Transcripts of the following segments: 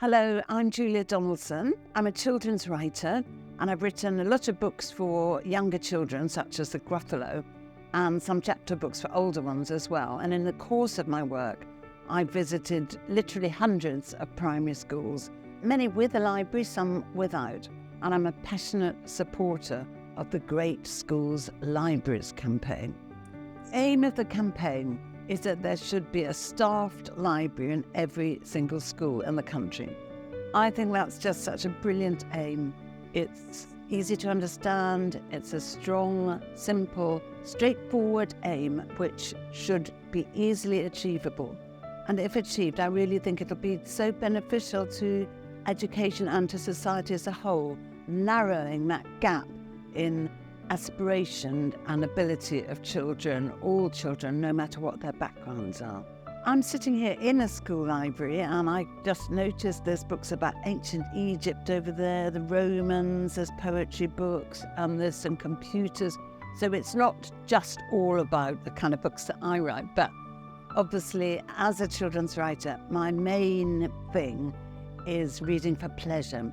Hello, I'm Julia Donaldson. I'm a children's writer and I've written a lot of books for younger children, such as The Gruffalo, and some chapter books for older ones as well. And in the course of my work, I've visited literally hundreds of primary schools, many with a library, some without. And I'm a passionate supporter of the Great Schools Libraries campaign. The aim of the campaign is that there should be a staffed library in every single school in the country. I think that's just such a brilliant aim. It's easy to understand, it's a strong, simple, straightforward aim which should be easily achievable. And if achieved, I really think it'll be so beneficial to education and to society as a whole, narrowing that gap in aspiration and ability of children, all children, no matter what their backgrounds are. I'm sitting here in a school library and I just noticed there's books about ancient Egypt over there, the Romans, there's poetry books, there's some computers. So it's not just all about the kind of books that I write, but obviously as a children's writer, my main thing is reading for pleasure.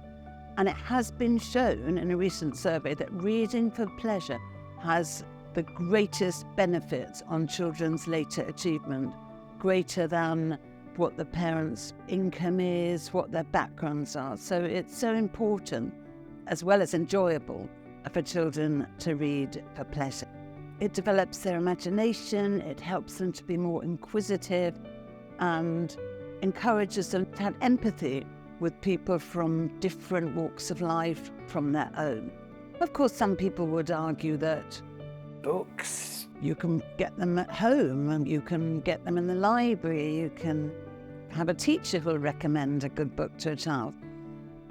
And it has been shown in a recent survey that reading for pleasure has the greatest benefits on children's later achievement, greater than what the parents' income is, what their backgrounds are. So it's so important, as well as enjoyable, for children to read for pleasure. It develops their imagination, it helps them to be more inquisitive, and encourages them to have empathy with people from different walks of life from their own. Of course, some people would argue that books, you can get them at home, and you can get them in the library, you can have a teacher who'll recommend a good book to a child.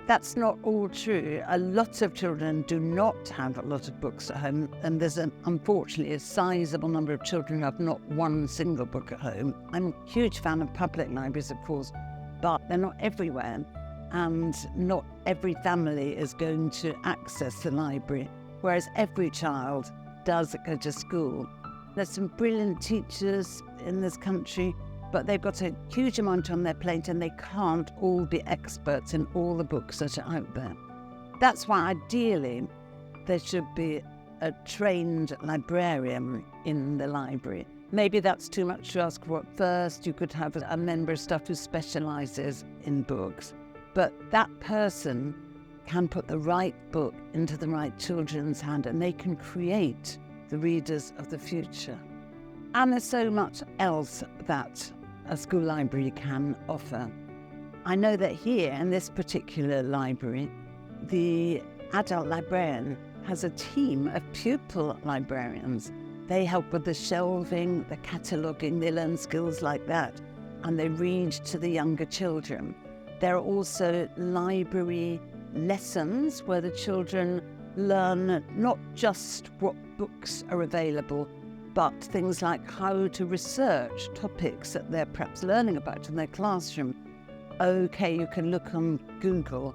That's not all true. A lot of children do not have a lot of books at home, and there's unfortunately a sizable number of children who have not one single book at home. I'm a huge fan of public libraries, of course, but they're not everywhere. And not every family is going to access the library, whereas every child does go to school. There's some brilliant teachers in this country, but they've got a huge amount on their plate and they can't all be experts in all the books that are out there. That's why ideally there should be a trained librarian in the library. Maybe that's too much to ask for at first. You could have a member of staff who specialises in books. But that person can put the right book into the right children's hand and they can create the readers of the future. And there's so much else that a school library can offer. I know that here in this particular library, the adult librarian has a team of pupil librarians. They help with the shelving, the cataloguing, they learn skills like that, and they read to the younger children. There are also library lessons where the children learn not just what books are available, but things like how to research topics that they're perhaps learning about in their classroom. Okay, you can look on Google,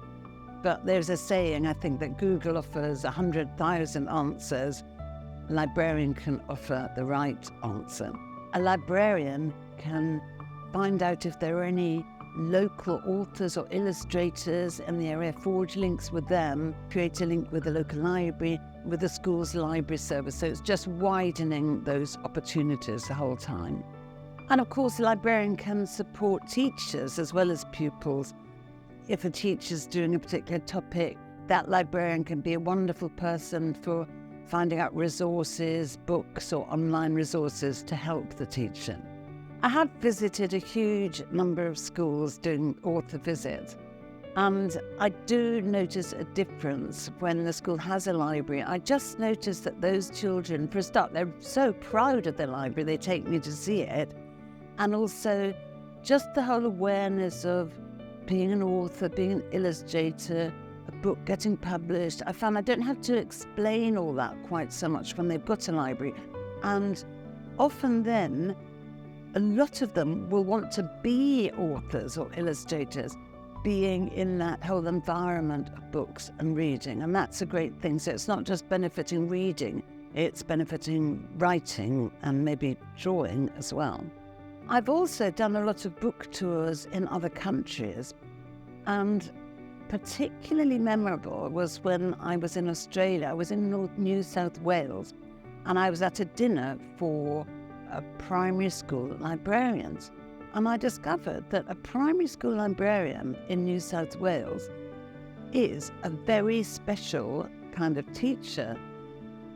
but there's a saying, I think, that Google offers 100,000 answers. A librarian can offer the right answer. A librarian can find out if there are any local authors or illustrators in the area, forge links with them, create a link with the local library, with the school's library service. So it's just widening those opportunities the whole time. And of course, the librarian can support teachers as well as pupils. If a teacher's doing a particular topic, that librarian can be a wonderful person for finding out resources, books or online resources to help the teacher. I have visited a huge number of schools doing author visits, and I do notice a difference when the school has a library. I just noticed that those children, for a start, they're so proud of their library, they take me to see it, and also just the whole awareness of being an author, being an illustrator, a book getting published. I found I don't have to explain all that quite so much when they've got a library, and often then a lot of them will want to be authors or illustrators, being in that whole environment of books and reading. And that's a great thing. So it's not just benefiting reading, it's benefiting writing and maybe drawing as well. I've also done a lot of book tours in other countries. And particularly memorable was when I was in Australia. I was in New South Wales, and I was at a dinner for primary school librarians. And I discovered that a primary school librarian in New South Wales is a very special kind of teacher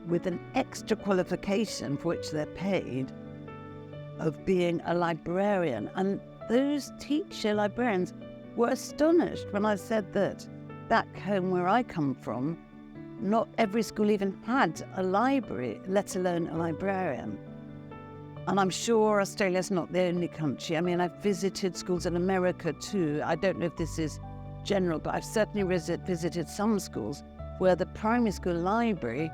with an extra qualification for which they're paid of being a librarian. And those teacher librarians were astonished when I said that back home where I come from, not every school even had a library, let alone a librarian. And I'm sure Australia's not the only country. I mean, I've visited schools in America too. I don't know if this is general, but I've certainly visited some schools where the primary school library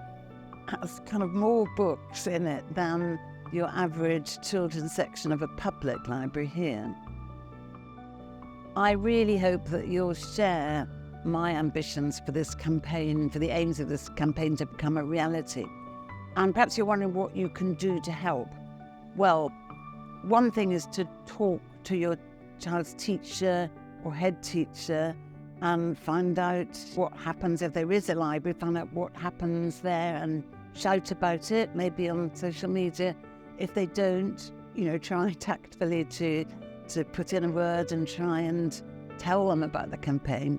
has kind of more books in it than your average children's section of a public library here. I really hope that you'll share my ambitions for this campaign, for the aims of this campaign to become a reality. And perhaps you're wondering what you can do to help. Well, one thing is to talk to your child's teacher or head teacher and find out what happens if there is a library, find out what happens there and shout about it, maybe on social media. If they don't, try tactfully to put in a word and try and tell them about the campaign.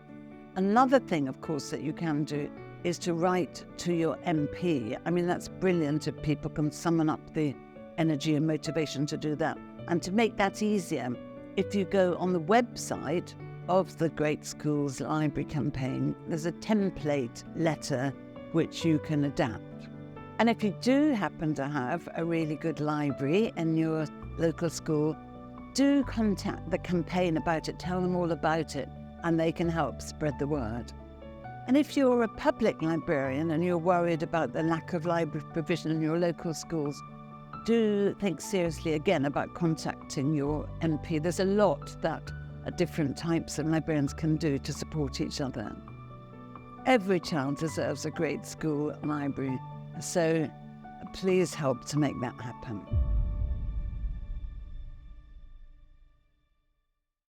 Another thing, of course, that you can do is to write to your MP. I mean, that's brilliant if people can summon up the energy and motivation to do that. And to make that easier, if you go on the website of the Great Schools Library Campaign, there's a template letter which you can adapt. And if you do happen to have a really good library in your local school, do contact the campaign about it, tell them all about it, and they can help spread the word. And if you're a public librarian and you're worried about the lack of library provision in your local schools, do think seriously again about contacting your MP. There's a lot that different types of librarians can do to support each other. Every child deserves a great school library, so please help to make that happen.